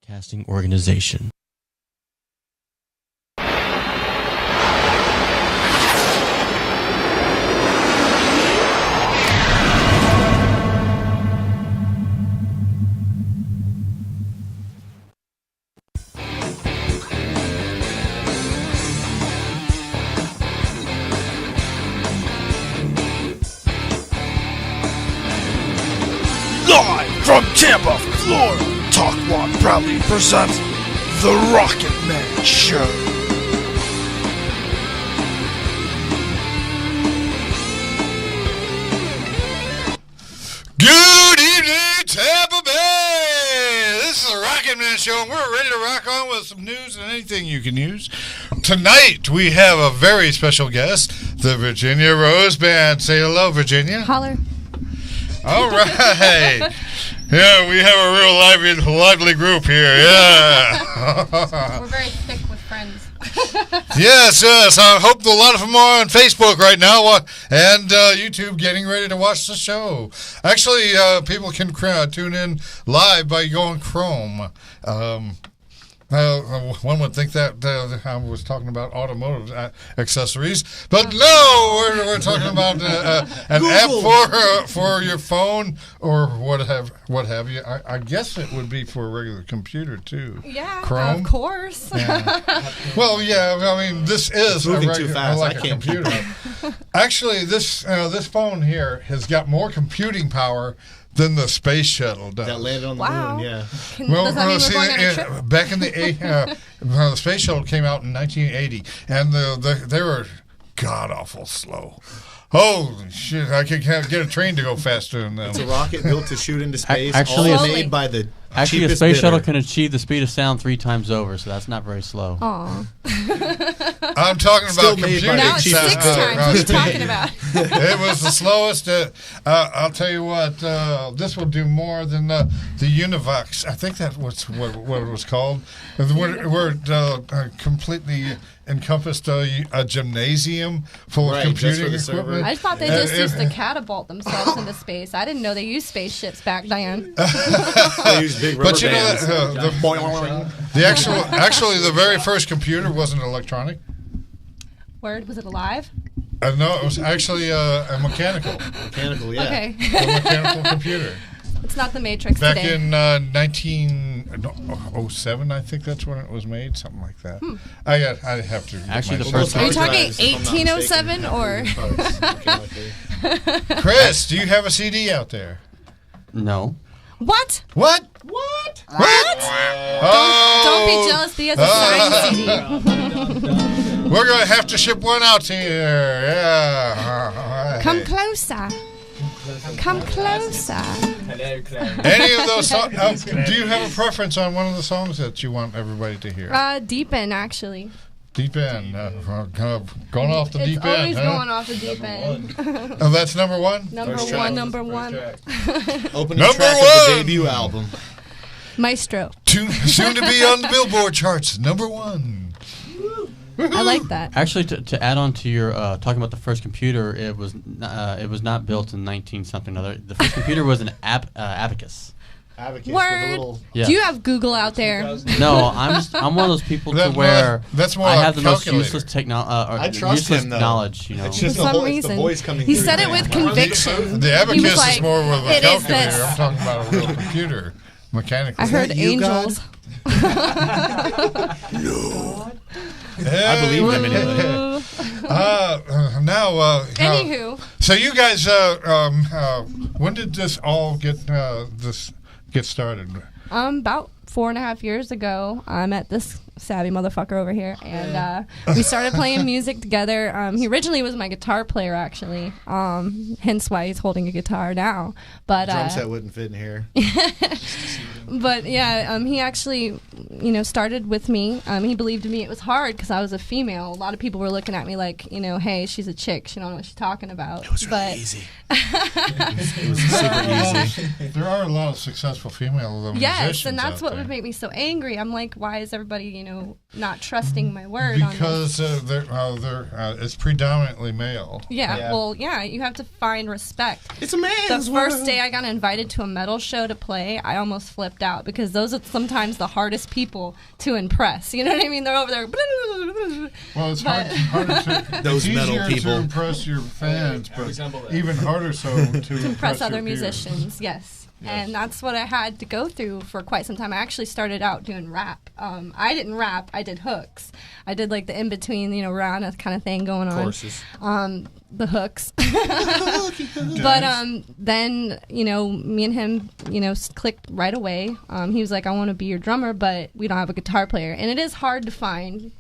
Broadcasting Organization. Live from Tampa, Florida, Talk Rock proudly presents The Rocket Man Show. Good evening, Tampa Bay! This is The Rocket Man Show, and we're ready to rock on with some news and anything you can use. Tonight, we have a very special guest, the Virginia Rose Band. Say hello, Virginia. Holler. All right. Yeah, we have a real lively group here. Yeah. We're very thick with friends. Yes. I hope a lot of them are on Facebook right now and YouTube getting ready to watch the show. Actually, people can tune in live by going Chrome. One would think that I was talking about automotive accessories, but no, we're talking about an app for your phone or what have you. I guess it would be for a regular computer too. Yeah, Chrome? of course. Yeah. Well, yeah. I mean, this is moving too fast. like a computer. Actually, this phone here has got more computing power than the space shuttle does. That landed on the moon, yeah. Does that mean we're going on a trip? Back in the space shuttle came out in 1980, and they were god-awful slow. Holy shit, I can't get a train to go faster than them. It's a rocket built to shoot into space, Actually, all made by the Actually, a cheapest space bidder. shuttle can achieve the speed of sound 3 times over, so that's not very slow. Aw. I'm talking Still about made computing. by Now it's 6 times. What are you talking about? It was the slowest. I'll tell you what. This will do more than the Univox. I think that was what it was called. Where it completely encompassed a gymnasium full of computing equipment. I thought they just used to catapult themselves into space. I didn't know they used spaceships back then. They use big rubber But you know, bands. actually, the very first computer wasn't electronic. Word, was it alive? No, it was actually a mechanical. Mechanical, yeah. Okay. A mechanical computer. It's not the Matrix Back today. in 1907, I think that's when it was made, something like that. I have to. Actually, the myself- first Are you one- talking 1807 or? Chris, do you have a CD out there? No. What? What? What? Don't be jealous. He has a signed CD. We're going to have to ship one out to you. Yeah. Come closer. Come closer. Any of those songs? Do you have a preference on one of the songs that you want everybody to hear? Deep End, actually. Deep End. Going off the deep It's always end. going off the deep end. Oh, that's number one? Number one. Opening Number track of one! the debut album. Maestro. Soon to be on the Billboard charts. Number one. I like that. Actually, to add on to your talking about the first computer, it was not built in 19-something other. The first computer was an abacus. Abacus Word. with a little... Yeah. Do you have Google out there? No, I'm one of those people to That- where that's more I a have the most calculator. useless I trust useless him, though. knowledge. You know. It's For just some it's the reason. voice coming He through. said it with conviction. The He abacus was is like, more with a "It is calculator. this." I'm talking about a real computer. Mechanical. I heard you, angels. I believe him anyway. Anywho. So you guys, when did this all get started? About 4.5 years ago, I met this savvy motherfucker over here, and we started playing music together. He originally was my guitar player, actually, hence why he's holding a guitar now. But Drum set wouldn't fit in here. But yeah, he actually, started with me. He believed in me. It was hard because I was a female. A lot of people were looking at me like, hey, she's a chick. She don't know what she's talking about. It was really easy. It was super easy. There are a lot of successful female musicians Yes, and that's out what there. would make me so angry. I'm like, why is everybody, not trusting my word on this. Because it's predominantly male. Yeah, well, you have to find respect. It's a man's The first world. day I got invited to a metal show to play, I almost flipped out because those are sometimes the hardest people to impress. You know what I mean? They're over there. Well, it's harder to Those it's metal easier people. to impress your fans, but even harder so to impress other your peers. musicians, yes. And that's what I had to go through for quite some time. I actually started out doing rap. I didn't rap, I did hooks. I did like the in-between, Rihanna kind of thing going on. Courses. The hooks. But then, me and him, clicked right away. He was like, I want to be your drummer, but we don't have a guitar player. And it is hard to find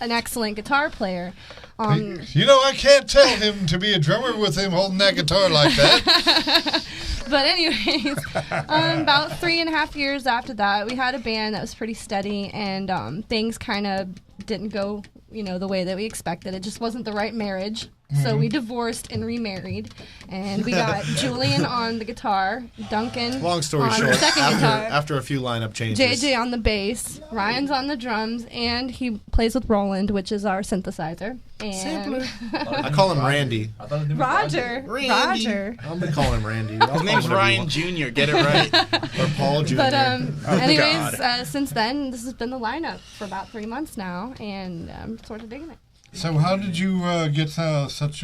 an excellent guitar player. I can't tell him to be a drummer with him holding that guitar like that. But anyways, about 3.5 years after that, we had a band that was pretty steady, and things kind of didn't go, the way that we expected. It just wasn't the right marriage. So we divorced and remarried, and we got Julian on the guitar, Duncan Long story on short, the second guitar, after a few lineup changes. JJ on the bass, Ryan's on the drums, and he plays with Roland, which is our synthesizer. And I call him Randy. I thought his name was Roger. I'm gonna call him Randy. His name's Ryan Jr. Get it right. Or Paul Jr. But anyways, God. since then, this has been the lineup for about 3 months now, and I'm sort of digging it. So how did you get such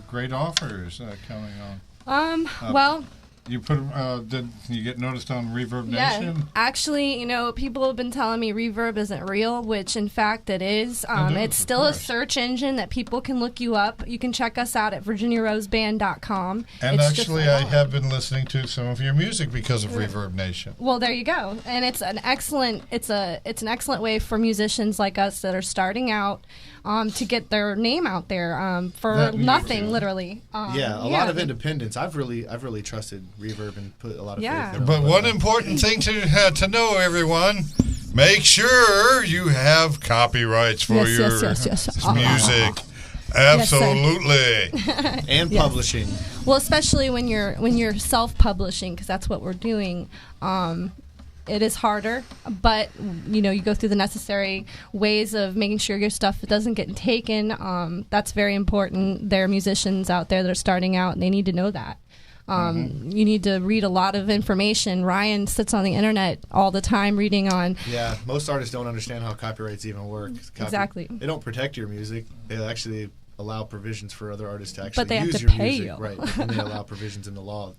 great offers coming on? Well, You put did you get noticed on Reverb yeah, Nation? actually, people have been telling me Reverb isn't real, which in fact it is. It is, It's of still a course. search engine that people can look you up. You can check us out at virginiaroseband.com. And It's just actually, like I that. have been listening to some of your music because of Reverb Nation. Well, there you go, and it's an excellent way for musicians like us that are starting out to get their name out there for That me nothing, too. literally. Yeah, a lot of independence. I've really trusted Reverb and put a lot of Yeah. faith in them. But one important thing to know, everyone, make sure you have copyrights for Yes, your yes. music. Yes, sir. Absolutely. and Yes. publishing. Well, especially when you're self-publishing, because that's what we're doing. It is harder, but you go through the necessary ways of making sure your stuff doesn't get taken. That's very important. There are musicians out there that are starting out, and they need to know that. You need to read a lot of information. Ryan sits on the internet all the time reading on. Yeah, most artists don't understand how copyrights even work. Exactly. They don't protect your music. They actually allow provisions for other artists to actually But they have use to your pay music. you. Right, and they allow provisions in the law, Right,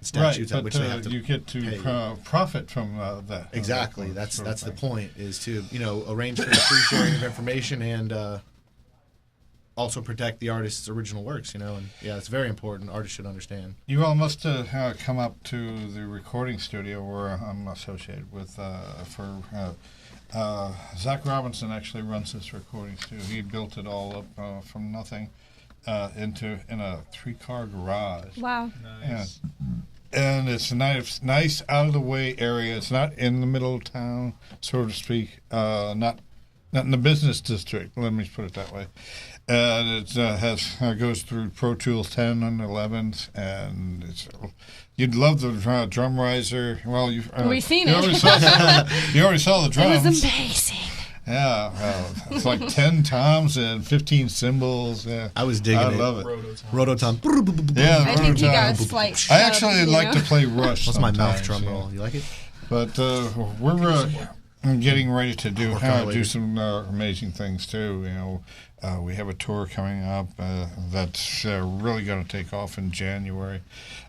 statutes at but which they have to you get pay you. to profit from that. Exactly. that That's sort of the thing. point. Is to arrange for the free sharing of information and also protect the artist's original works. And yeah, it's very important. Artists should understand. You all must come up to the recording studio where I'm associated with Zach Robinson actually runs this recording studio. He built it all up from nothing in a 3-car garage. Wow. Yeah. And it's a nice out of the way area. It's not in the middle of town, so to speak. Not in the business district. Let me put it that way. And it goes through Pro Tools 10 and 11s, and you'd love the drum riser. Well, We've seen you it. You already saw the It drums. was amazing. Yeah, well, it's like 10 toms and 15 cymbals. Yeah, I was digging I it. love it. Rototom. Yeah, I think you got a Rototom. slight I shove, actually like to play Rush. What's my mouth sometimes, drum yeah. roll? You like it? But we're getting ready to do Work on it later. some amazing things too. We have a tour coming up that's really going to take off in January.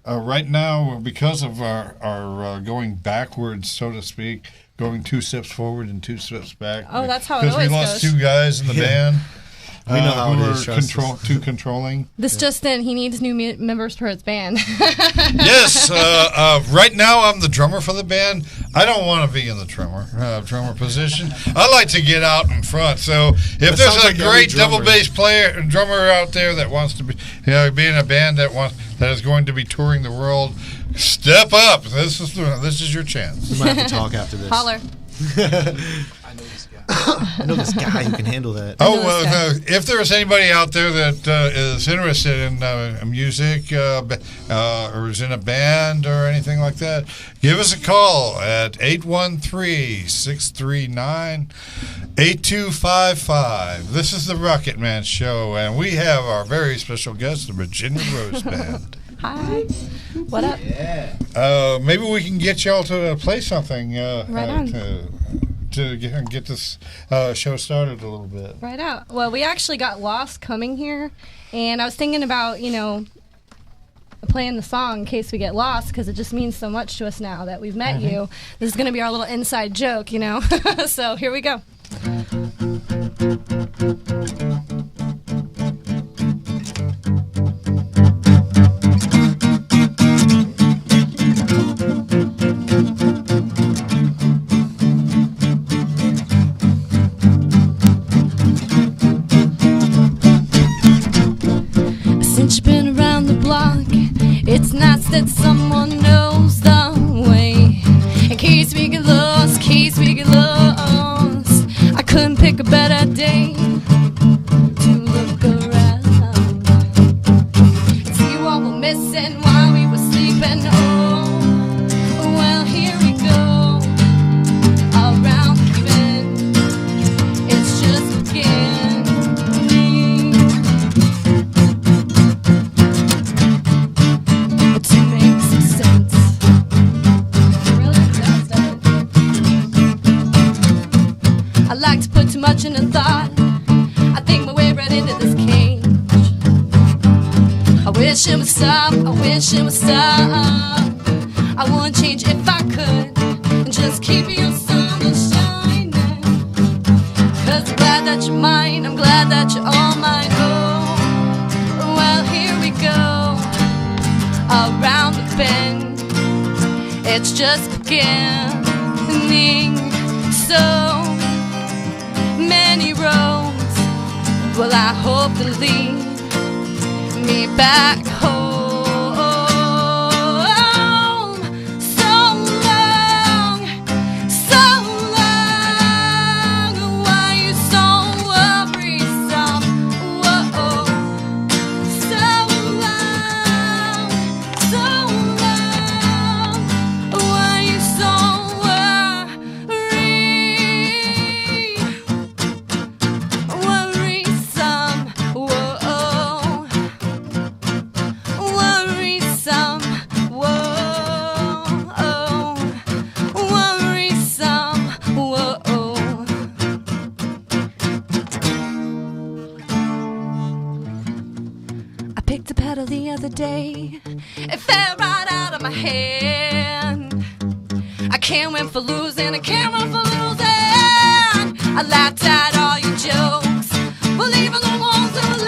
Right now, because of our going backwards, so to speak, going 2 steps forward and 2 steps back. Oh, that's how it because we always lost goes. 2 guys in the band. We know how who it were is, trust us. too controlling. This just in, he needs new members for his band. Yes, right now I'm the drummer for the band. I don't want to be in the drummer position. I like to get out in front. So if That there's sounds a like every great drummer. double bass drummer out there that wants to be in a band that is going to be touring the world, step up. This is your chance. We might have to talk after this. Holler. I know this guy. I know this guy who can handle that. Oh, well, if there's anybody out there that is interested in music or is in a band or anything like that, give us a call at 813-639-8255. This is the Rockit Man Show, and we have our very special guest, the Virginia Rose Band. Hi. What up? Yeah. Maybe we can get y'all to play something Right on. to get this show started a little bit. Right out. Well, we actually got lost coming here, and I was thinking about, playing the song in case we get lost, because it just means so much to us now that we've met you. This is going to be our little inside joke, So here we go. Since you've been around the block, it's nice that someone knows the way. In case we get lost, I couldn't pick a better day to look around. See what we're missing while we were sleeping. Oh, well, here we go. Around the bend, it's just beginning. To make some sense. It really does, doesn't it? I like to put too much into thought. I think my way right into this cage. I wish it would stop. I wouldn't change if I could. And just keep your sun shining. 'Cause I'm glad that you're mine. I'm glad that you're all mine. Oh, well, here we go. Around the bend, it's just beginning. So many roads, well, I hope to lead me back home. So long, why you so worrisome? Whoa, so long, why you so worrisome? Whoa, worrisome. Whoa, worrisome. Whoa. I picked a pedal the other day. It fell right out of my hand. I can't win for losing. I laughed at all your jokes. Well, even the ones that were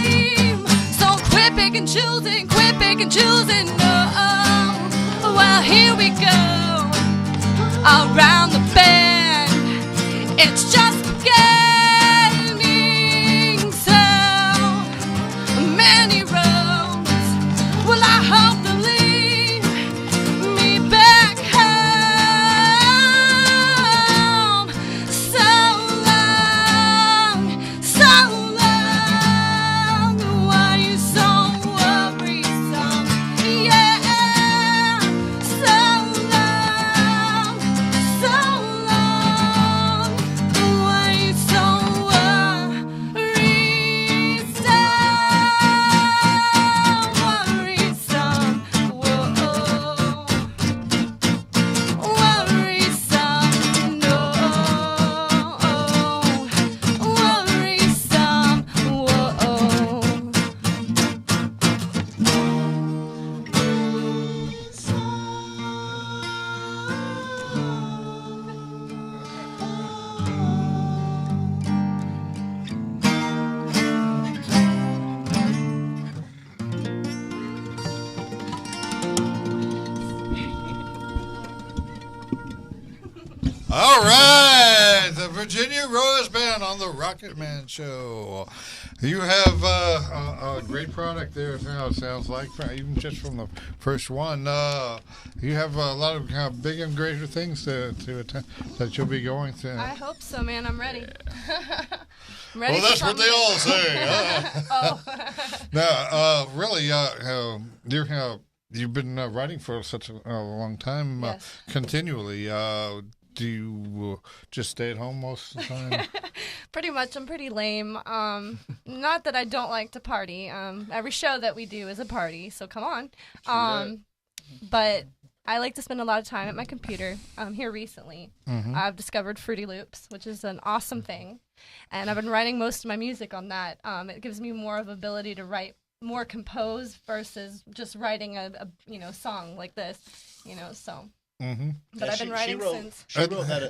lame. So quit picking, choosing. No. Well, here we go. Around the bend, it's just beginning. So many roads, well, I hope to lead me back home. So long, why you so worrisome? Yeah, so long, why you so worrisome? Worrisome, no, worrisome, All right, the Virginia Rose Band on the Rocket Man Show. You have a great product there now, it sounds like, even just from the first one. You have a lot of big and greater things that you'll be going through. I hope so, man. I'm ready. I'm ready Well, for that's what they all say. Oh. No, really, you've been writing for such a long time, Yes. continually. Do you just stay at home most of the time? Pretty much. I'm pretty lame. Not that I don't like to party. Every show that we do is a party, so come on. But I like to spend a lot of time at my computer. Here recently, I've discovered Fruity Loops, which is an awesome thing, and I've been writing most of my music on that. It gives me more of ability to write, more compose versus just writing a song like this, so. Mm-hmm. But I've been writing since.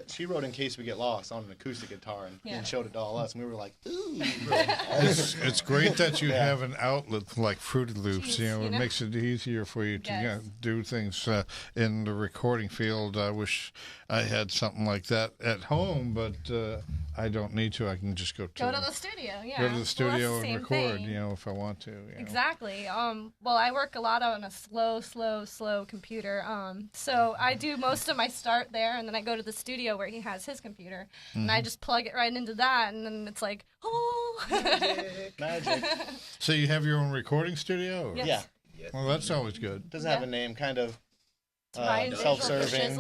She wrote "In Case We Get Lost" on an acoustic guitar and showed it to all us, and we were like, "Ooh!" It's great that you have an outlet like Fruity Loops. Jeez, It makes it easier for you to do things in the recording field. I wish I had something like that at home, but I don't need to. I can just go to the studio. Yeah, go to the studio well, and record. If I want to. Exactly. Well, I work a lot on a slow computer. So I do most of my start there, and then I go to the studio where he has his computer, and I just plug it right into that, and then it's like, oh. Magic. So you have your own recording studio? Yes. Yeah. Well, that's always good. Doesn't have a name, kind of Ryan self-serving.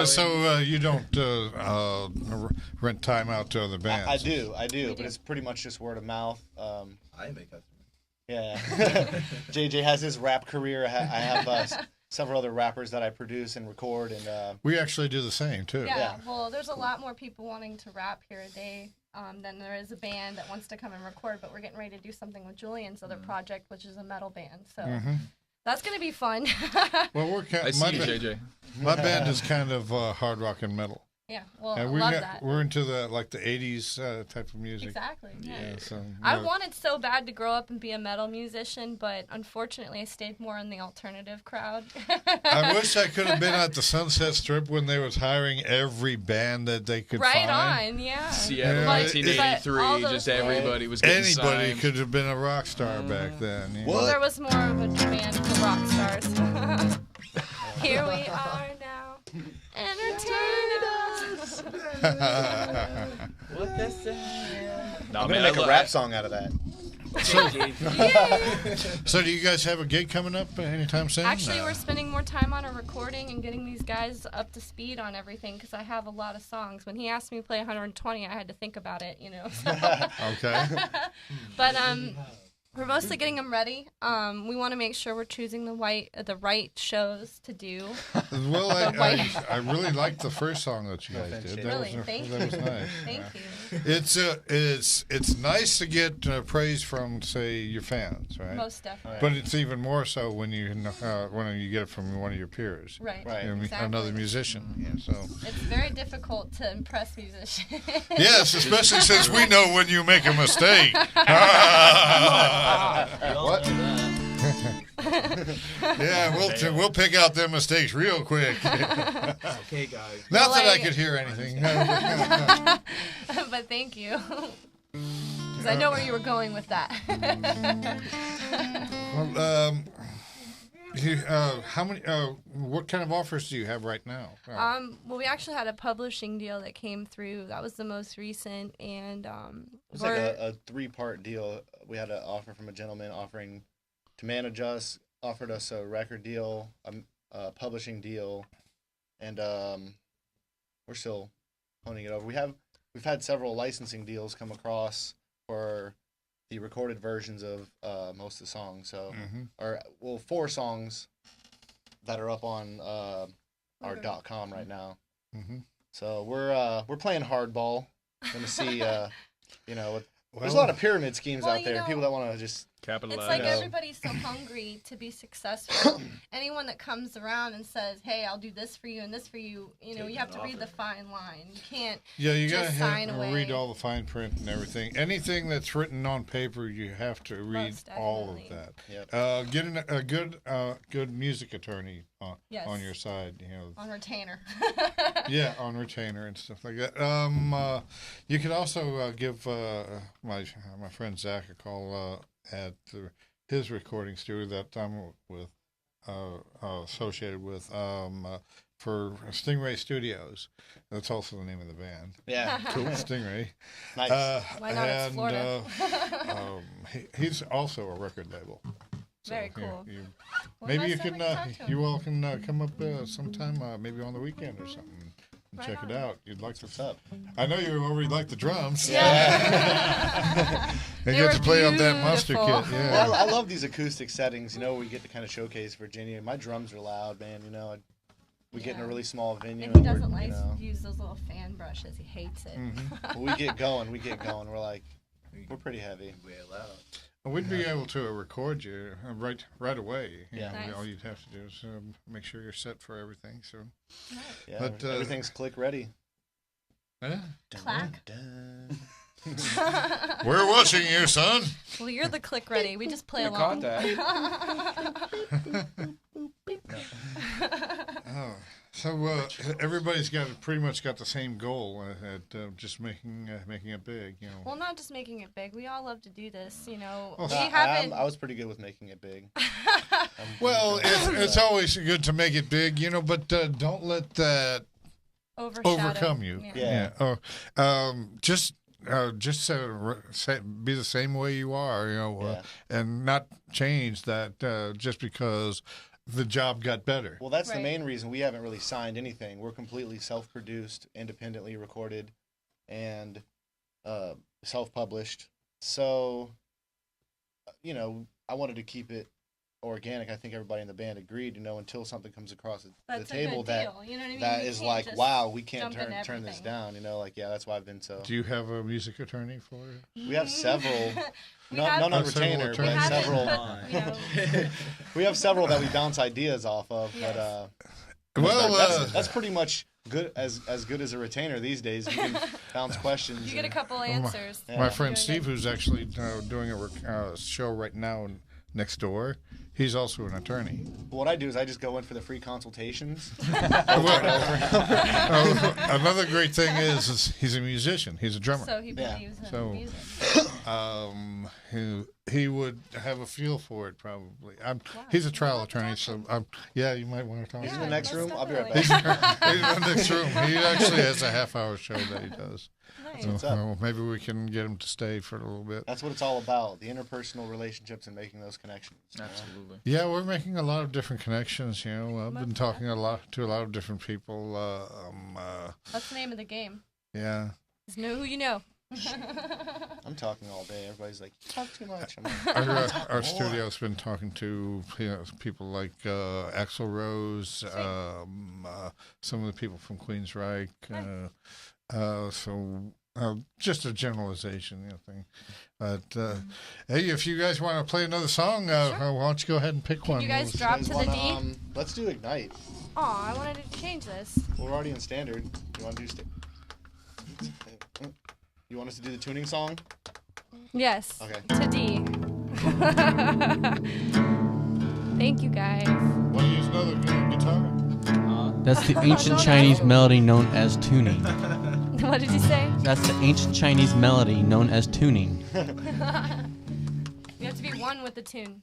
So you don't rent time out to other bands? I do, but it's pretty much just word of mouth. I make customers. Yeah. JJ has his rap career. I have several other rappers that I produce and record, and we actually do the same too. Yeah. Well, there's a lot more people wanting to rap here today than there is a band that wants to come and record. But we're getting ready to do something with Julian's other project, which is a metal band. So that's gonna be fun. Well, I see you, JJ. My band is kind of hard rock and metal. Yeah, well, and I love that. We're into the 80s type of music. Exactly. Yeah. So I wanted so bad to grow up and be a metal musician, but unfortunately, I stayed more in the alternative crowd. I wish I could have been at the Sunset Strip when they was hiring every band that they could right find. On, yeah. Seattle, 1983. Just everybody was getting anybody signed. could have been a rock star back then. Well, there was more of a demand for rock stars. Here we are now, entertaining us. What the hell? I'm gonna make a rap song out of that. So do you guys have a gig coming up anytime soon? Actually, we're spending more time on our recording and getting these guys up to speed on everything because I have a lot of songs. When he asked me to play 120, I had to think about it, So. Okay. But we're mostly getting them ready. We want to make sure we're choosing the right shows to do. Well, I really liked the first song that you guys did. That was nice. Thank you. It's nice to get praise from, say, your fans, right? Most definitely. But it's even more so when you get it from one of your peers, right? Exactly. Another musician. Yeah, so it's very difficult to impress musicians. Yes, especially since we know when you make a mistake. What? Yeah, we'll pick out them mistakes real quick. Okay, guys. Not that I could hear anything. But thank you. Because I know where you were going with that. How many? What kind of offers do you have right now? Well, we actually had a publishing deal that came through. That was the most recent, and it was like a 3-part deal. We had an offer from a gentleman offering to manage us, offered us a record deal, a publishing deal, and we're still honing it over. We've had several licensing deals come across for the recorded versions of most of the songs. So, 4 songs that are up on our .com right now. So we're playing hardball. Going to see, there's a lot of pyramid schemes out there. People that want to just Capitalize. It's like everybody's so hungry to be successful. Anyone that comes around and says, "Hey, I'll do this for you and this for you," you have to read the fine line. You can't. Yeah, you just sign gotta away. read all the fine print and everything. Anything that's written on paper, you have to read Most all of definitely. that. Yep. Getting a good music attorney Yes. on your side, On retainer. Yeah, on retainer and stuff like that. You could also give my friend Zach a call at his recording studio that I'm with, associated with, for Stingray Studios. That's also the name of the band. Yeah. Cool, Stingray. Nice. Why not? It's Florida. He's also a record label. So, Very cool. Well, maybe you next time can, we can talk to him. you all can come up sometime, maybe on the weekend or something. And Right check it on. out. You'd like to. What's up? I know you already like the drums. Yeah. And They get were to play on that monster beautiful. kit. Well, Yeah. I love these acoustic settings. We get to kind of showcase Virginia. My drums are loud, man. We get in a really small venue. And he and we're, doesn't like to use those little fan brushes. He hates it. when we get going. We're like, we're pretty heavy. Way loud. We'd be able to record you right away. Yeah. Nice. All you'd have to do is make sure you're set for everything. So. Yeah, But, everything's click ready. Yeah. Clack. Dun. We're watching you, son. Well, you're the click ready. We just play You caught along. that. Oh, so everybody's pretty much got the same goal at just making it big. Well, not just making it big. We all love to do this. We Well, haven't. I was pretty good with making it big. Well, it's always good to make it big, but don't let that overcome you. Yeah. Just be the same way you are, and not change that just because the job got better. Well, that's the Right. main reason we haven't really signed anything. We're completely self-produced, independently recorded, and self-published. So, I wanted to keep it organic. I think everybody in the band agreed, until something comes across That's the table a good deal. You know what I mean? that You is can't like, just wow, we can't jump into turn this everything. down. That's why I've been so. Do you have a music attorney for it? We have several. We None have- on Several retainer, attorneys. but haven't several. put, We have several that we bounce ideas off of, Yes. but Well, that's pretty much good as good as a retainer these days. You can bounce questions. You get a and- couple answers. Yeah. my friend Doing Steve, it. who's actually doing a show right now next door, he's also an attorney. What I do is I just go in for the free consultations. Another great thing is he's a musician. He's a drummer. So he Yeah. believes in So- music. He would have a feel for it probably. He's a trial attorney, so yeah, you might want to talk. He's in to the him. next most room. I'll be right definitely. back. He's in the next room. He actually has a half-hour show that he does. Nice. So, What's up? well, maybe we can get him to stay for a little bit. That's what it's all about: the interpersonal relationships and making those connections. Absolutely. Yeah, we're making a lot of different connections. I've been talking to a lot of different people. That's the name of the game. Yeah. Is know who you know. I'm talking all day. Everybody's like, "You talk too much." I'm like, Our studio's been talking to people like Axl Rose, some of the people from Queensryche. Just a generalization, thing. But hey, if you guys want to play another song, why don't you go ahead and pick one? you guys We'll- drop to the wanna, D? let's do Ignite. Oh, I wanted to change this. We're already in standard. You want to do? You want us to do the tuning song? Yes. Okay. To D. Thank you guys. Want to use another guitar? That's the ancient Chinese melody known as tuning. What did you say? That's the ancient Chinese melody known as tuning. You have to be one with the tune.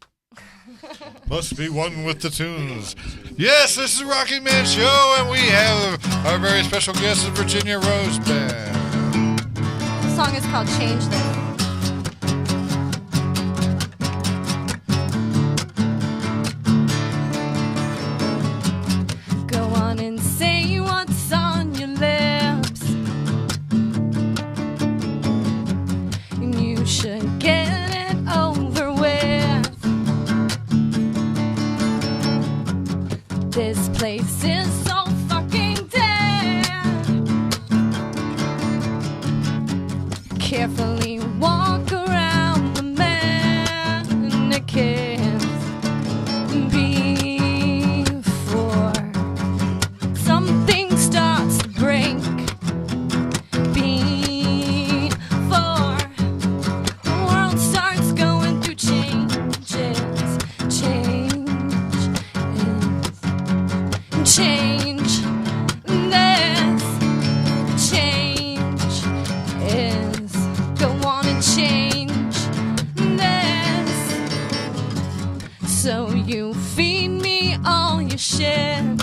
Must be one with the tunes. Yes, this is the Rocket Man Show, and we have our very special guest, the Virginia Rose Band. The song is called Change This. Go on and say what's on your lips. And you should get it over with. This place is so fucking dead. Carefully walk around the man. this shit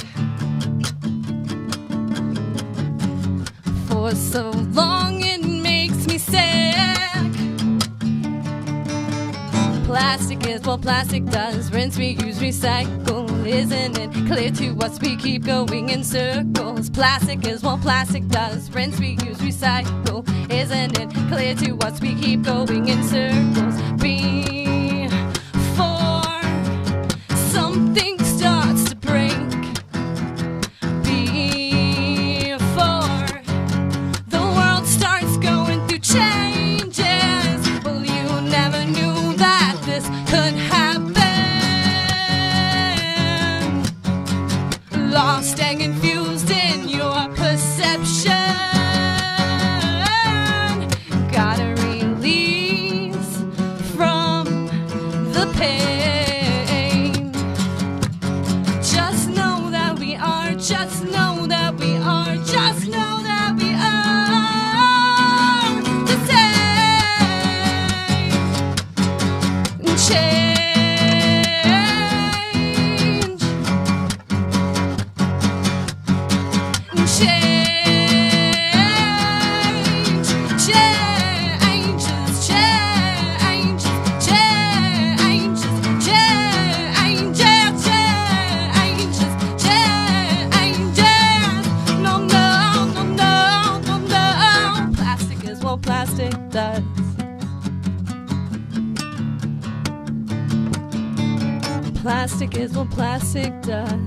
for so long, it makes me sick. Plastic is what plastic does. Rinse, reuse, recycle. Isn't it clear to us we keep going in circles? Plastic is what plastic does. Rinse, reuse, recycle. Isn't it clear to us we keep going in circles? Before something starts to break, before the world starts going through changes, well, you never knew that this could happen. Lost and confused in your perception. Gotta release from the pain. Just know that we are, just know that we are, just know that we are the same. Change. Plastic does. Plastic is what plastic does.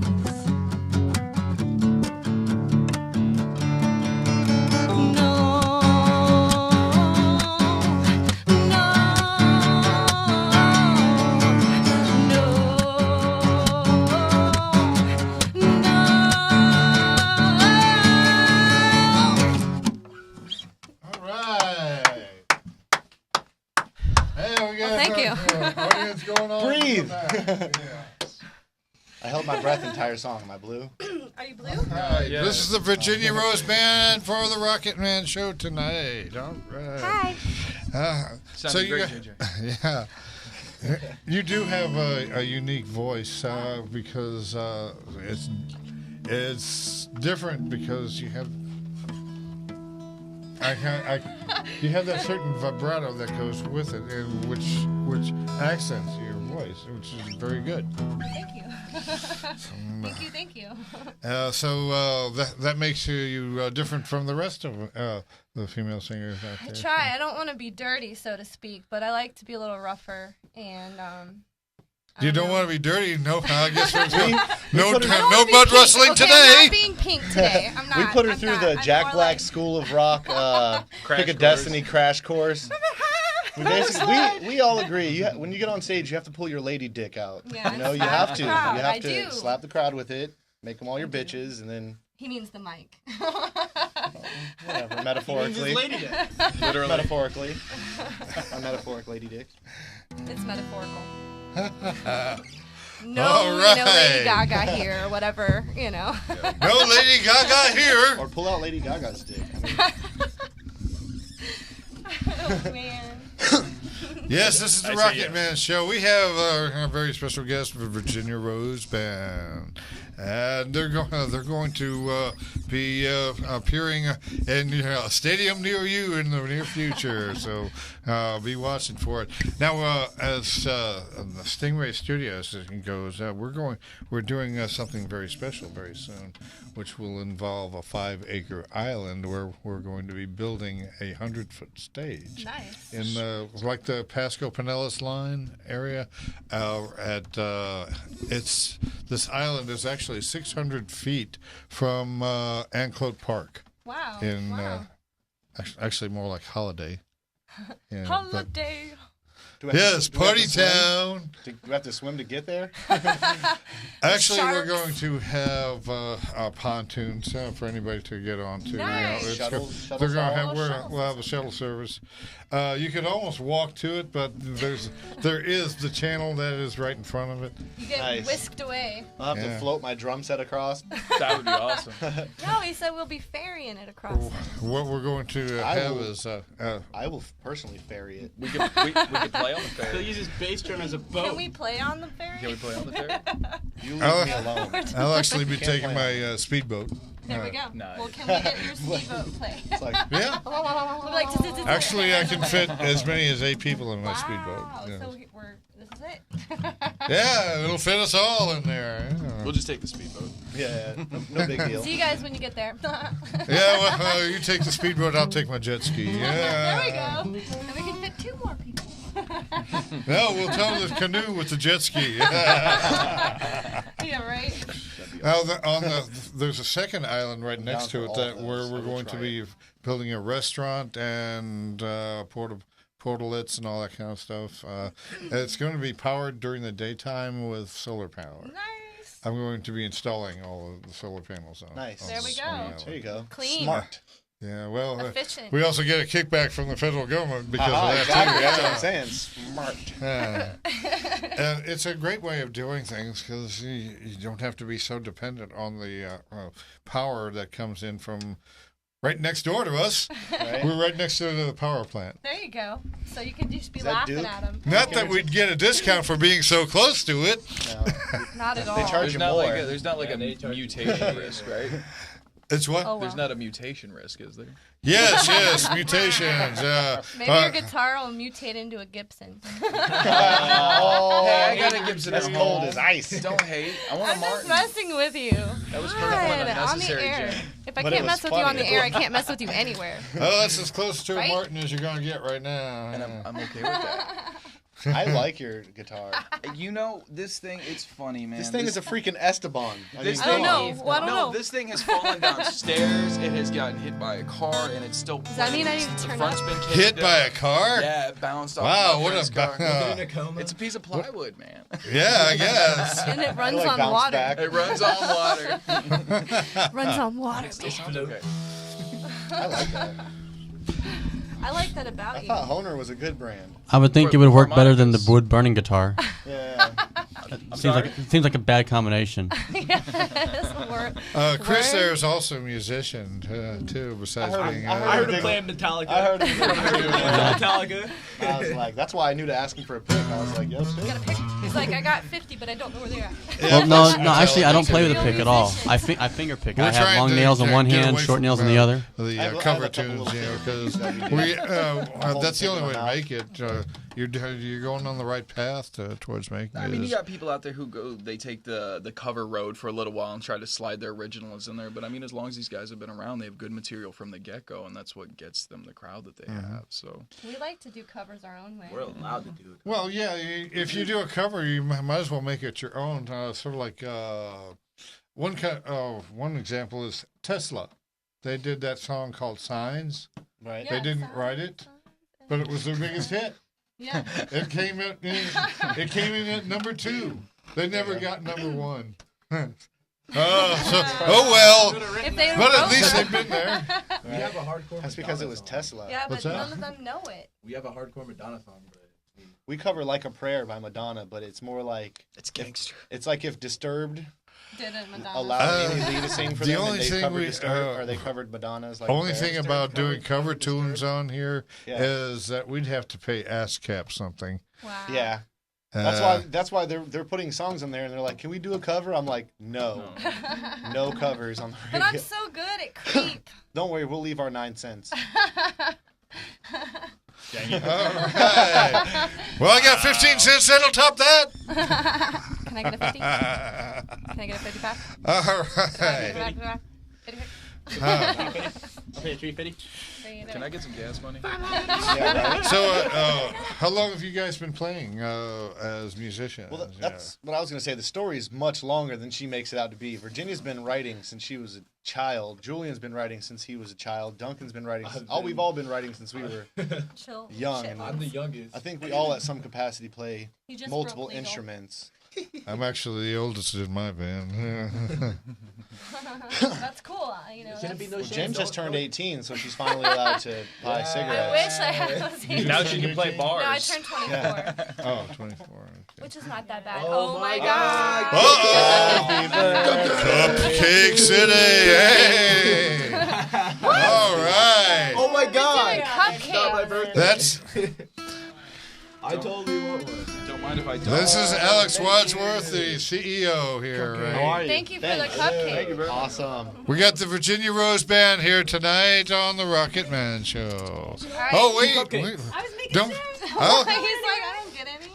Breathe. I held my breath the entire song. Am I blue? Are you blue? Yeah. This is the Virginia Rose Band for the Rocket Man show tonight. All right. Hi. So you, great, JJ. yeah, you do have a unique voice because it's different because you have. You have that certain vibrato that goes with it, and which accents your voice, which is very good. Thank you. Thank you. So that makes you different from the rest of the female singers out there. I try. I don't want to be dirty, so to speak, but I like to be a little rougher and. You don't want to be dirty? No, I guess there's no put her- no mud wrestling okay, today. I'm not being pink today. I'm not. We put her I'm through not. the I'm Jack more Black like- School of Rock Pick a course. Destiny crash course. We all agree. When you get on stage, you have to pull your lady dick out. Yeah, you know, you slap have the to. crowd. You have I to do. slap the crowd with it, make them all your bitches, and then He means the mic. whatever. Metaphorically. Literally. Metaphorically. A metaphoric lady dick. It's metaphorical. No, All no right. Lady Gaga here, or whatever, you know. No Lady Gaga here. Or pull out Lady Gaga's dick. I mean, Oh man. Yes, this is the I say Rocket yes. Man show. We have a very special guest, the Virginia Rose Band, and they're going to be appearing in a stadium near you in the near future. So be watching for it. Now, as the Stingray Studios goes, we're doing something very special very soon, which will involve a 5-acre island where we're going to be building a 100-foot stage. Nice. In like the Pasco Pinellas line area, this island is actually 600 feet from Anclote Park. Wow. In actually more like Holiday. Yeah, Holiday. do we have yes, to- do we have Party to swim? Town. Do we have to swim to get there? Actually, we're Sharks. going to have pontoons for anybody to get onto. Nice. Shuttle they're going to style? we'll have a shuttle service. You could almost walk to it, but there is the channel that is right in front of it. You get Nice. whisked away. I'll have Yeah. to float my drum set across. That would be awesome. No, he said we'll be ferrying ferrying it across. What we're going to have is I will personally ferry it. We could play on the He'll ferry. use his bass drum as a boat. Can we play on the ferry? Can we play on the ferry? You leave me alone. I'll actually be Can't taking play my speedboat. There we go. Nice. Well, can we get your speedboat play? It's like, Yeah. We'll be like, "Zzz, zzz, zzz." Actually, I can fit as many as 8 people in my Wow. speedboat. Yeah. So this is it. Yeah, it'll fit us all in there. We'll just take the speedboat. yeah, no big deal. See you guys when you get there. Yeah, well, you take the speedboat, I'll take my jet ski. There Yeah. we go. And we can fit 2 more people. No, we'll tow the canoe with the jet ski. Yeah, right. Now, there's a second island right next to it where we're going to be building a restaurant and portalets and all that kind of stuff. It's going to be powered during the daytime with solar power. Nice. I'm going to be installing all of the solar panels on. Nice. There we on the go. island. There you go. Clean. Smart. Yeah, well, Efficient. we also get a kickback from the federal government because Ah, of that exactly. too. That's what Yeah. I'm saying. Smart. And it's a great way of doing things because you don't have to be so dependent on the power that comes in from right next door to us. Right? We're right next to the power plant. There you go. So you can just be Is that laughing Duke? at them. Not that we'd get a discount for being so close to it. No. Not at all. They charge There's you not more. there's not like a mutation risk, right? It's what? Oh, There's well. not a mutation risk, is there? Yes, mutations. Maybe your guitar will mutate into a Gibson. Oh, Hey, I got a Gibson That's at cold home. as ice. Don't hate. I want a I'm just Martin. messing with you. That was God, perfect on the unnecessary air. jam. If I But it can't was mess with you on funny. the air, I can't mess with you anywhere. Oh, that's as close to a Right? Martin as you're going to get right now. And I'm okay with that. I like your guitar. You know, this thing, it's funny, man. This thing is a freaking Esteban. This I don't thing- know. Well, I don't know. This thing has fallen downstairs. It has gotten hit by a car, and it's still. Does that mean I need to The turn front's up? been kicked Hit by a up. car? Yeah, it bounced off. Wow, my what friend's a car. Tacoma. It's a piece of plywood, man. Yeah, I guess. And it runs Like on bounce water. back. It runs on water. Runs on water, It man. sounds okay. I like that. I like that I about you. thought Honer was a good brand. I would think For- it would work for better than the Marcus. wood burning guitar. Yeah. Seems like a bad combination. Yes, we're- Chris Word. there is also a musician too, besides I heard- being. I I heard him Big- playing Metallica. I heard him playing Metallica. I was like, that's why I knew to ask him for a pick. I was like, yes, Got a pick. He's like, I got 50, but I don't know where they're at. Well, no, actually, I don't play with a Real pick at all. musicians. I finger pick. We're I have trying long to nails on one get hand, away short from, nails on the other. The I have a cover couple tunes, little you know, because things we Hold that's the it only in way to my make it. You're going on the right path towards making I it. mean, you is- got people out there who they take the cover road for a little while and try to slide their originals in there. But I mean, as long as these guys have been around, they have good material from the get go, and that's what gets them the crowd that they have. So We like to do covers our own way. We're allowed to do it. Well, yeah. If you do a cover, you might as well make it your own. Sort of like one example is Tesla. They did that song called "Signs." right? They didn't write it, but it was their biggest hit. Yeah. It came in at number 2. They never got number 1. Oh well. If they But at wrote least them. they've been there. We have a hardcore. That's because it Madonna was song. Tesla. Yeah, but What's that? none of them know it. We have a hardcore Madonna song, but We cover "Like a Prayer" by Madonna, but it's more like it's gangster. it's like if Disturbed Didn't Madonna. allowed Amy Lee to sing for the them, only and they thing covered we- Disturbed, or they covered Madonna's. Like a Only Prayer. thing about doing cover tunes on here Yeah. is that we'd have to pay ASCAP something. Wow. Yeah, that's why they're putting songs on there, and they're like, "Can we do a cover?" I'm like, "No, no covers on the But radio." I'm so good at creep. Don't worry, we'll leave our 9 cents. dang it. All right. Well, I got 15 cents. That'll top that. Can I get a 50? Can I get a 50 pack? All Can I right. get a 50 pack? I'll pay a $3.50. Can I get some gas money? Yeah, right. So, how long have you guys been playing as musicians? Well, that's what I was going to say. The story is much longer than she makes it out to be. Virginia's been writing since she was a child. Julian's been writing since he was a child. Duncan's been writing. We've all been writing since we were Chill. young. Shit. And I'm the youngest. I think we all, at some capacity, play You just multiple broke legal. instruments. I'm actually the oldest in my band. That's cool. You know, Shouldn't be no Well, shame. Jen just turned 18, so she's finally allowed to buy I cigarettes. wish I had those years. Now she can play bars. No, I turned 24, Oh, 24. Okay. which is not that bad. Oh Oh, my my god. Uh-oh! Cupcake City! Hey! right. Oh my Doing god! cupcakes. Not my birthday. That's I totally want one. Don't mind if I don't. this is Alex Wadsworth, the CEO here. How Right? are you? Thank you for Thanks. the cupcake. Thank you very much. Awesome. We got the Virginia Rose Band here tonight on the Rocket Man Show. right. Oh wait, Cupcake. wait. I was making Don't. sure. Oh He's like, I don't get any.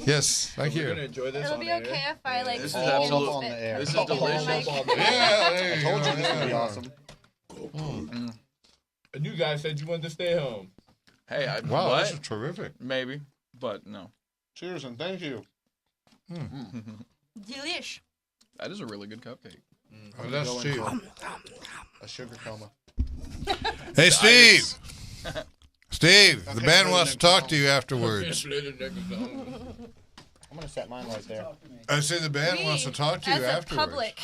yes, thank We're gonna you. enjoy this It'll on be the air. okay if I like. This is eat absolute- and on spit. the air. This is Like, delicious. Yeah, there I you told go. you this would be Yeah. awesome. And you guys said you wanted to stay home. Hey, Wow, what? this is terrific. Maybe, but no. Cheers and thank you. Delish. That is a really good cupcake. Oh, that's Going cheap. A sugar coma. Hey, Steve. Steve, the band wants to talk to you afterwards. I'm gonna set mine right there. I say the band wants to talk to you As a afterwards. public.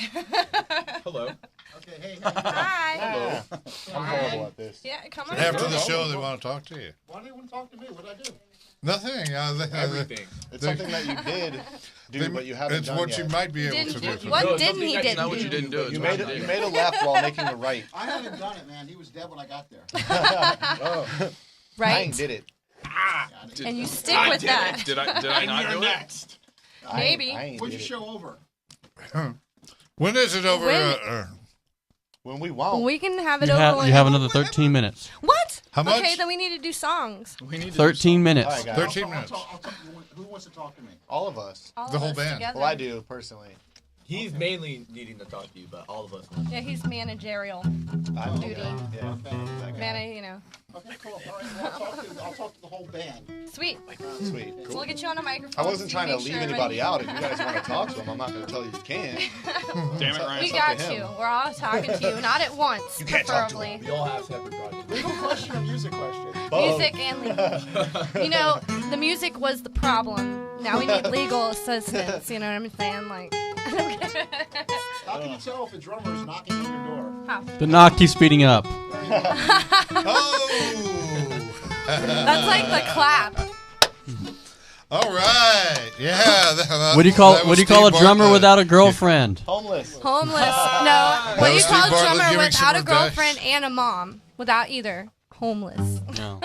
Hello. Hi. I'm horrible at this. Yeah, come on. After the show, they want to talk to you. Why do you want to talk to me? What did I do? Nothing. Everything. It's something that you did do, but you haven't It's done what yet. you might be able Didn't to do- do. For what them. No, didn't something he that's didn't not what do? you didn't do. It's You what made you it. You did. made a left while making the right. I haven't done it, man. He was dead when I got there. I Right. ain't did it. And you stick with that. Did I not do it? next. Maybe. I ain't When's did your it. show over? When is it over? When- When we won't. We can have it You over. have, when- you have another 13 minutes. What? How much? Okay, then we need to do songs. We need to 13 minutes. All right, guys. 13 minutes. I'll talk, who wants to talk to me? All of us. All The of whole us band. together. Well, I do personally. He's mainly needing to talk to you, but all of us. Want Yeah, he's managerial. I'm Duty. Yeah. That guy. You know. Okay, cool. All right, well, I'll talk to the whole band. Sweet. Sweet. So Cool. we'll get you on a microphone. I wasn't so you trying to make leave sure anybody everybody- out. If you guys want to talk to them, I'm not going to tell you you can't. Damn it, Ryan. We It's got up to him. you. We're all talking to you, not at once, You can't talk to preferably. we all have separate projects. Legal question or music question? Music and legal. You know, the music was the problem. Now we need legal assistance. You know what I'm saying? Like, How can you tell if a drummer is knocking on your door? how? The knock keeps speeding up. Oh! That's like the clap. All right. Yeah. What do you call that was what do you call a Steve drummer Bartlett. without a girlfriend? Homeless. Homeless. No. What do you was call Steve a Bartlett drummer giving without a some advice. girlfriend and a mom? Without either. Homeless. No.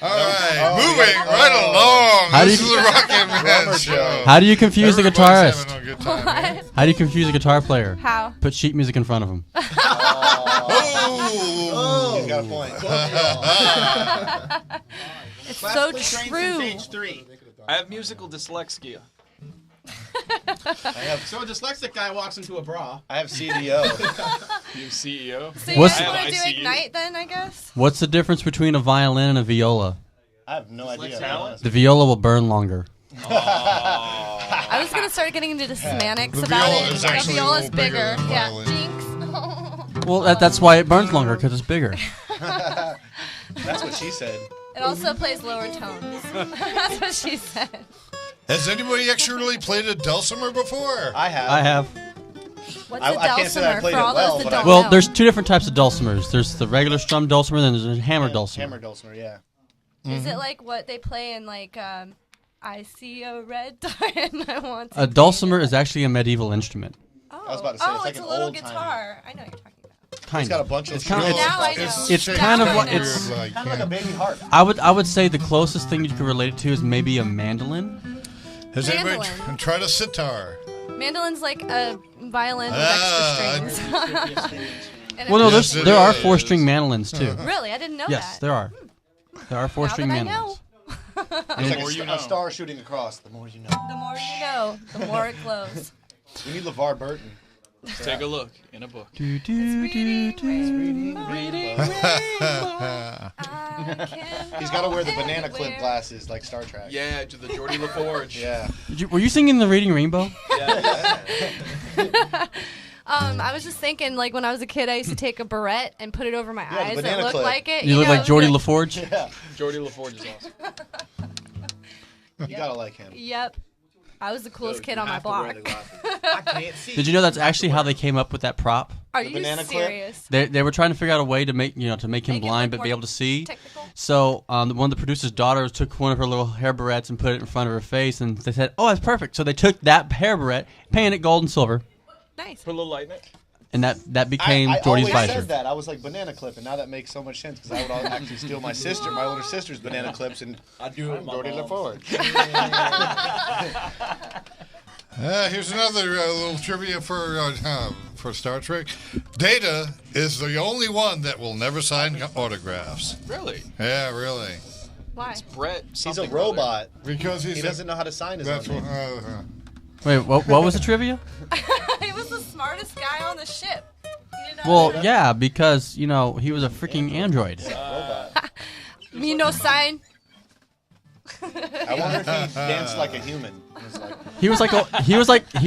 All right. Moving right along. How do This you- is the Rocket Man Drummer Show. show. How do you confuse the Everybody's guitarist? having a good time, right? What? How do you confuse a guitar player? How? Put sheet music in front of him. Oh! He's got a point. It's so true. Age 3. I have musical dyslexia. So a dyslexic guy walks into a bra. I have CDO. You CEO. So you What's- guys want I to do see you. Ignite then, I guess? What's the difference between a violin and a viola? I have no idea. The viola will burn longer. I was going to start getting into the semantics The about viola it. is The actually a viola's little bigger bigger. than Yeah. violin. Jinx. Well, that's why it burns longer, because it's bigger. That's what she said. It also plays lower tones. That's what she said. Has anybody actually played a dulcimer before? I have. I have. What's I a can't say I dulcimer played for it all well, those that but I- don't Well, know? there's two different types of dulcimers. There's the regular strum dulcimer, and then there's a hammer dulcimer. Hammer dulcimer, yeah. Is it like what they play in like I see a red and I want to A dulcimer is actually a medieval instrument. Oh, was about to say, it's like it's an a little old-timey- guitar. I know what you're talking about. Kind It's got a of. bunch of It's kind of- Now I know. It's kind of Now I what know. it's. Like, kind of like a baby harp. I would say the closest thing you could relate it to is maybe a mandolin. has anybody Mandolin. tried a sitar? Mandolin's like a violin with Ah, extra strings. And Well, no, Yes, there's it there are is. 4-string mandolins too. really, I didn't know Yes, that. there are. There are Now 4-string that I mandolins. know. It's like more you a know. star shooting across. The more you know. The more you know, the more it glows. We need LeVar Burton. Take a look in a book. Do, do, do, do. He's got to wear the banana clip glasses like Star Trek. Yeah, to the Geordie LaForge. Yeah. Were you singing the Reading Rainbow? I was just thinking, like when I was a kid, I used to take a barrette and put it over my the eyes. It banana looked clip. like it. You look know, like Geordie like- LaForge. Yeah. Geordie LaForge is awesome. You gotta like him. Yep. I was the coolest So kid you on my have to wear block. the glasses. I can't see. Did you know that's actually how they came up with that prop? Are The you banana clip? serious? They were trying to figure out a way to make him Make it blind look but be more able to see. Technical? So one of the producer's daughters took one of her little hair barrettes and put it in front of her face, and they said, "Oh, that's perfect." So they took that hair barrette, painted it gold and silver, Nice. Put a little light in it. and that became I Jordy's always visor. said that. I was like banana clip, and now that makes so much sense because I would actually steal my older sister's banana clips, and I do it with my Jordy look mom's. forward. Here's another little trivia for Star Trek. Data is the only one that will never sign autographs. Really? Yeah, really. Why? Brett. He's a something or other. robot. Because He doesn't know how to sign his own That's what. name. Wait, what was the trivia? He was the smartest guy on the ship. He didn't know Well, how to- yeah, because he was a freaking android. Robot. Me no sign. I wonder if he danced like a human. It was like, He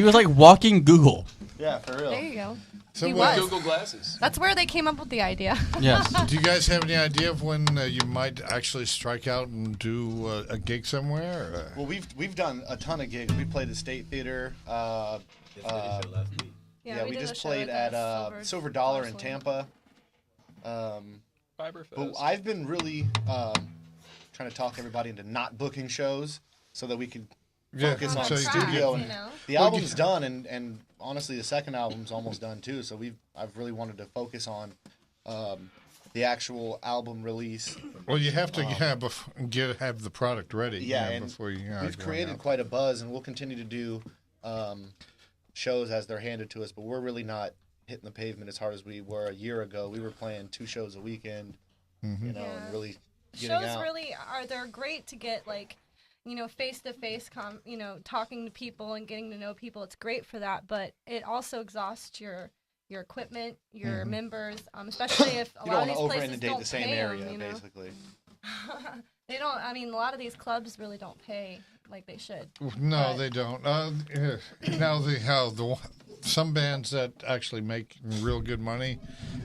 was like walking Google. yeah, for real. There you go. So He what- was. Google glasses. That's where they came up with the idea. Yes. Do you guys have any idea of when you might actually strike out and do a gig somewhere? Or? Well, we've done a ton of gigs. We played the State Theater. This lady showed last week. Yeah, we did a just show played at at the Silver Dollar in Porcelain. Tampa. Fiber But Fest. I've been really trying to talk everybody into not booking shows so that we can focus so on you studio. do- And the album's done, and honestly, the second album's almost done too. So I've really wanted to focus on the actual album release. Well, you have to have the product ready. Yeah, you know, and before you. we've go created out. quite a buzz, and we'll continue to do shows as they're handed to us. But we're really not hitting the pavement as hard as we were a year ago. We were playing 2 shows a weekend, Mm-hmm. you know, Yeah. and really getting Shows out. really they're great to get like, face to face talking to people and getting to know people. It's great for that, but it also exausts your equipment, your members, especially if a You lot don't of want these to places over-inundate don't the same pay area, 'em, basically. They don't. I mean, a lot of these clubs really don't pay like they should. No, But- they don't. Now some bands that actually make real good money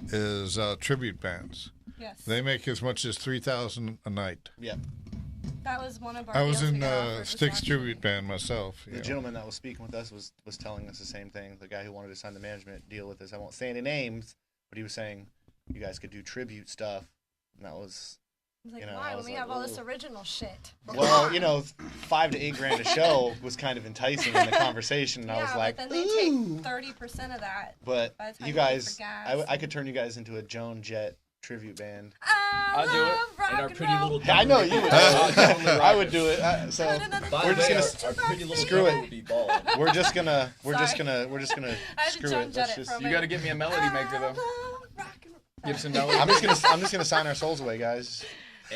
is tribute bands. Yes, They make as much as $3,000 a night. Yeah. that was one of our. I was deals we in got offered was Styx actually- tribute band myself. you The know. gentleman that was speaking with us was telling us the same thing. The guy who wanted to sign the management deal with us. I won't say any names, but he was saying you guys could do tribute stuff, and that was I was like, you know, why? I When was we like, have all this "Ooh." original shit. well, $5 to $8 grand a show was kind of enticing in the conversation, and I was Yeah, like, but then they "Ooh." take 30% of that. But by the time you you pay guys, for gas. I could turn you guys into a Joan Jett tribute band. I I'll do it. love rock And our and pretty roll. little. Yeah, I know you would. I would do it. So By We're the just way, gonna our pretty little screw it. would be balling. we're just gonna Sorry. I had to screw Joan it. Jett Let's it just, for a You minute. got to get me a melody maker I though. love rock and roll. Gibson melody. I'm just gonna sign our souls away, guys.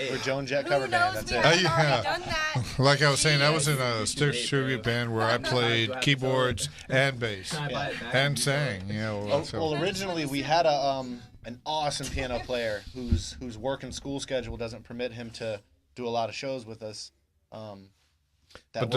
We're Joan Jett Who cover band. knows? That's We it. have yeah. already done that. Like I was saying, I was in a Hey, Styx bro. tribute band where I played keyboards and bass Can I buy it back? and sang. So. Well, originally we had an awesome piano player whose work and school schedule doesn't permit him to do a lot of shows with us. But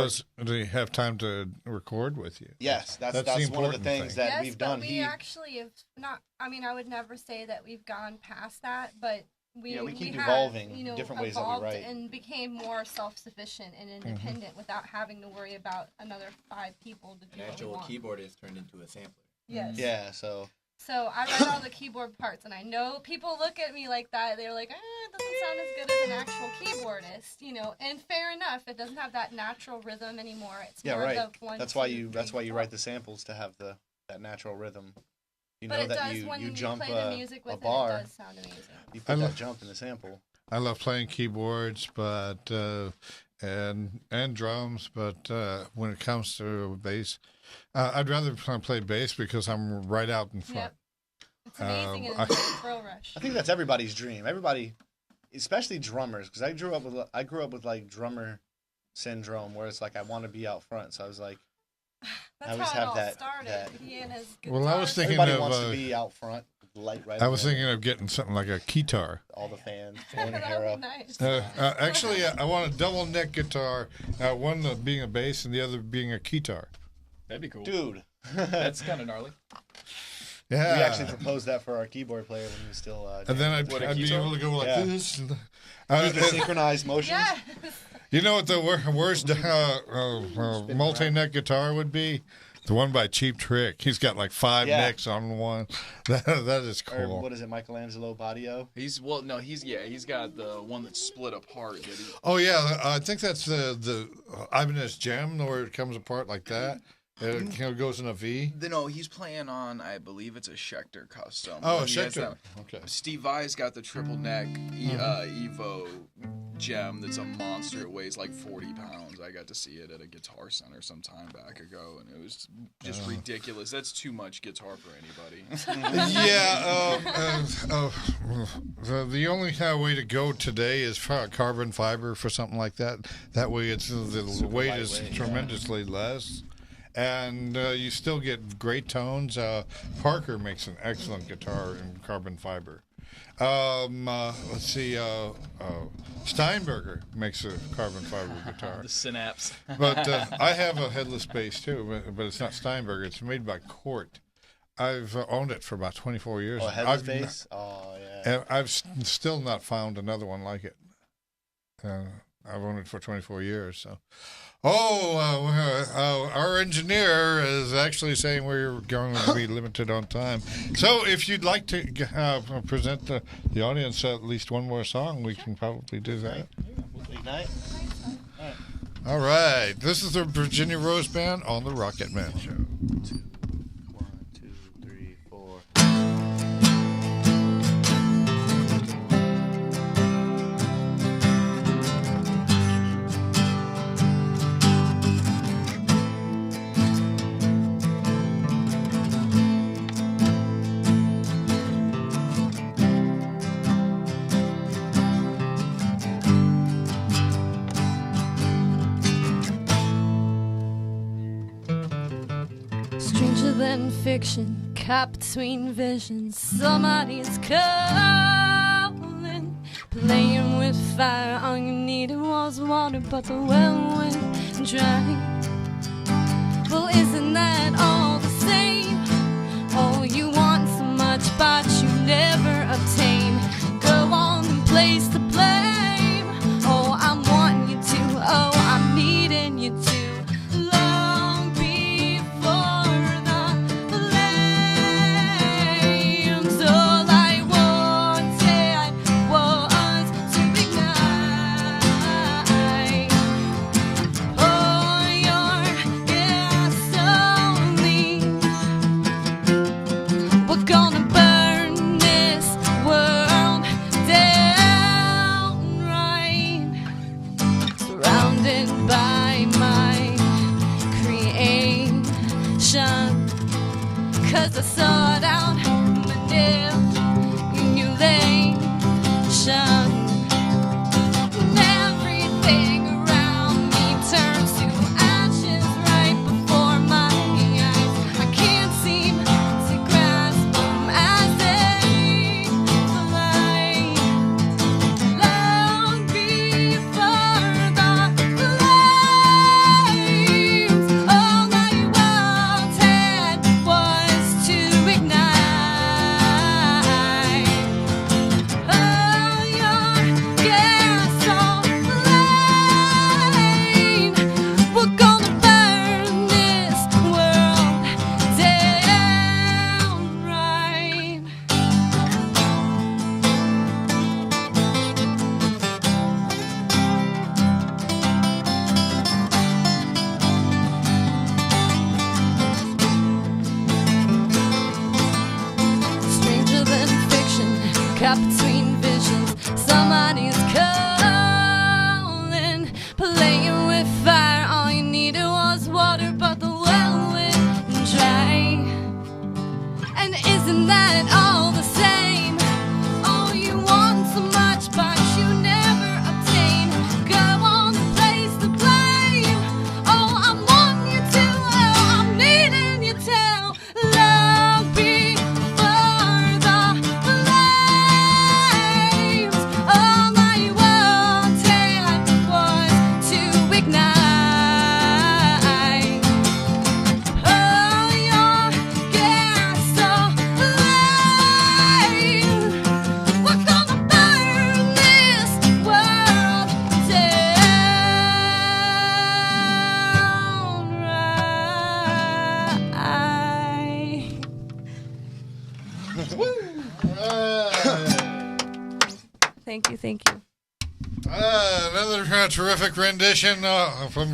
do you have time to record with you? Yes, that's the one of the important things thing. that Yes, we've but done. we actually have not. I mean, I would never say that we've gone past that, but we keep have, evolving different ways that we evolved write. and became more self-sufficient and independent without having to worry about another 5 people to do An what we actual want. keyboard is turned into a sampler. Yes. Yeah, so So I write all the keyboard parts, and I know people look at me like that. They're like, it doesn't sound as good as an actual keyboardist, And fair enough, it doesn't have that natural rhythm anymore. It's yeah, more right. of the 1, That's why 2, you 3, write 4. the samples to have that natural rhythm. You But know it that does you when you jump play the music a with bar, it does sound amazing. you I put that love- jump in the sample. I love playing keyboards, but and drums. But when it comes to bass, I'd rather play bass because I'm right out in front. Yep. It's amazing and I- it's a thrill rush. I think that's everybody's dream. Everybody, especially drummers, because I grew up with like drummer syndrome, where it's like I want to be out front. So I was like, That's always how it have all that- started. that- He and his Well, I was guitar. thinking everybody of. wants to be out front, light right. I was away. thinking of getting something like a guitar. All the fans pulling their That hair would up. be nice. Actually, I want a double neck guitar, one being a bass and the other being a guitar. That'd be cool. Dude, That's kind of gnarly. Yeah. we actually proposed that for our keyboard player when he was still. And then I'd What, a be guitar? able to go like Yeah. this. do the synchronized motions. Yes. You know what the worst multi-neck guitar would be? The one by Cheap Trick. He's got like 5 necks on one. That is cool. Or what is it, Michelangelo Badio? He's got the one that's split apart. Oh yeah, I think that's the Ibanez Gem where it comes apart like that. It goes in a V. No, he's playing on, I believe it's a Schecter custom. Oh, Schecter. Okay. Steve Vai's got the triple neck Evo Gem that's a monster. It weighs like 40 pounds. I got to see it at a Guitar Center some time back ago, and it was just ridiculous. That's too much guitar for anybody. The only way to go today is carbon fiber for something like that. That way, the weight is tremendously less. And you still get great tones. Parker makes an excellent guitar in carbon fiber. Let's see. Steinberger makes a carbon fiber guitar. The Synapse. But I have a headless bass too, but it's not Steinberger. It's made by Cort. I've owned it for about 24 years. Oh, headless bass? Oh, yeah. And I've still not found another one like it. I've owned it for 24 years, so... our engineer is actually saying we're going to be limited on time. So if you'd like to present the audience at least one more song, we can probably do that. Ignite. All right. This is the Virginia Rose Band on the Rocket Man Show. 1, 2, 3, 4. Stranger than fiction, caught between visions. Somebody's calling, playing with fire. All you needed was water, but the well went dry. Well, isn't that all the same? Oh, you want so much, but you never obtain. Go on and place the blame. Oh, I'm wanting you to. Oh, I'm needing you to. Cause I sought out manipulation. Everything around me turns to ashes right before my eyes. I can't seem to grasp them as they fly. Long before the flames, all I wanted was to ignite. Oh, your gasoline. We're gonna burn this world down right. Stranger than fiction, caught between visions. Somebody's calling, playing with fire. All you needed was water, but the well went dry. And isn't that all the same? Oh, you want so much, but you never obtain. Go on and place the blame. Oh, I'm wanting you to. Oh, I'm needing you to. Long before the flames, all I want. Thank you. Another terrific rendition from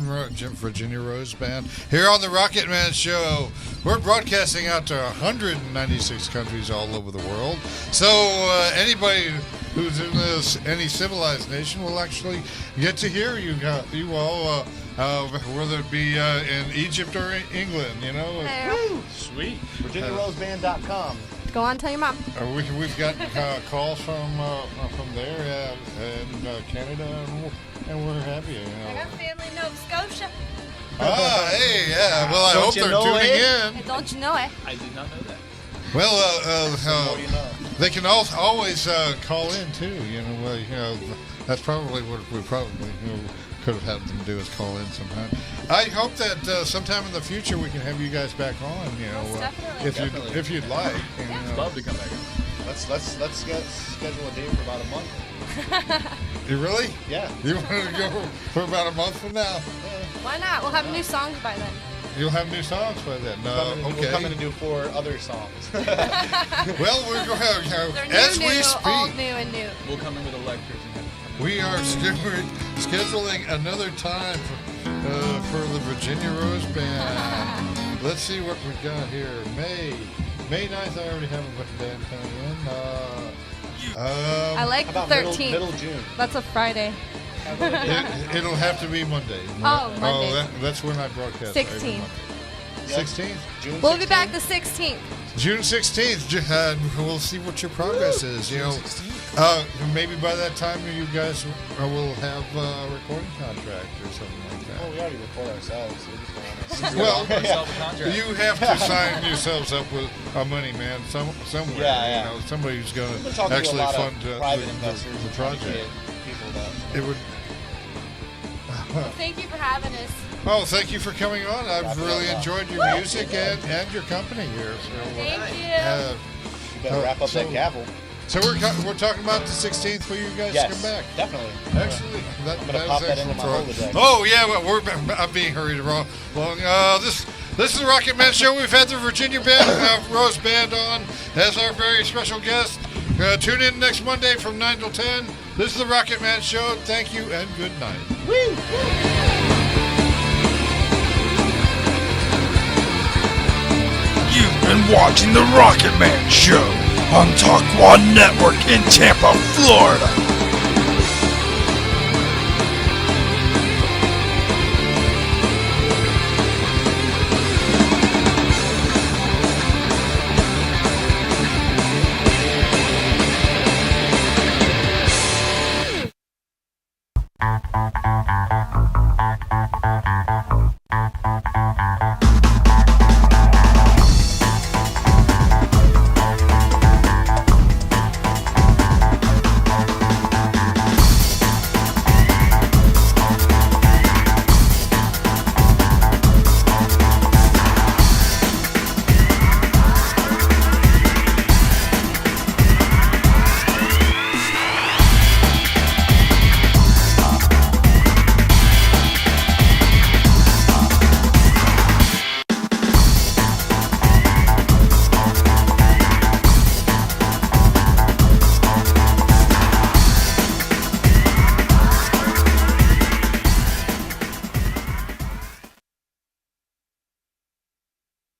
Virginia Rose Band here on the Rocket Man Show. We're broadcasting out to 196 countries all over the world. So anybody who's in any civilized nation will actually get to hear you all, whether it be in Egypt or England, you know. Hey. Sweet. VirginiaRoseBand.com. Go on, tell your mom. We've got calls from there and Canada, and we're happy. You know. I got family in Nova Scotia. Hey, yeah. Well, I Don't hope you they're know tuning it? in. Hey, don't you know it? I did not know that. Well, You know. they can always call in too. That's probably what we probably could have had them do is call in sometime. I hope that sometime in the future we can have you guys back on. Most definitely. if you'd like. I'd love to come back. Let's schedule a date for about a month. You really? Yeah. You want to go for about a month from now? Why not? We'll have new songs by then. You'll have new songs by then. We'll Okay. come in and do 4 other songs. Well, we're going They're new, as new, we speak. old, new, and new. We'll come in with electrics and have We are scheduling another time for the Virginia Rose Band. Let's see what we've got here. May 9th, I already have a band coming in. I like How the about 13th. middle June? That's a Friday. It'll have to be Monday. Oh, Monday. That's when I broadcast. 16th. 16th? June We'll be 16th? back the 16th. June 16th. We'll see what your progress is. Maybe by that time you guys will have a recording contract or something like that. Well, we already record ourselves. So we just don't Well, ourselves a contract. you have to sign yourselves up with a money man somewhere. Yeah. Somebody who's going We've been to talking actually to a lot fund of private the investors and project. trying to get people that. It would. Well, thank you for having us. Oh, thank you for coming on. I've Wrap it really up. enjoyed your music and your company here. So, Thank you. You better wrap up that gavel. So we're talking about the 16th for you guys to come back. Definitely. Actually, I'm gonna pop that into my Rolodex. Oh yeah, well, I'm being hurried along. This is the Rocket Man Show. We've had the Virginia Band, Rose Band on as our very special guest. Tune in next Monday from 9 till 10. This is the Rocket Man Show. Thank you and good night. You've been watching The Rocket Man Show on Talk One Network in Tampa, Florida.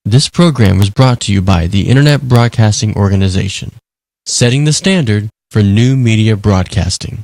This program was brought to you by the Internet Broadcasting Organization, setting the standard for new media broadcasting.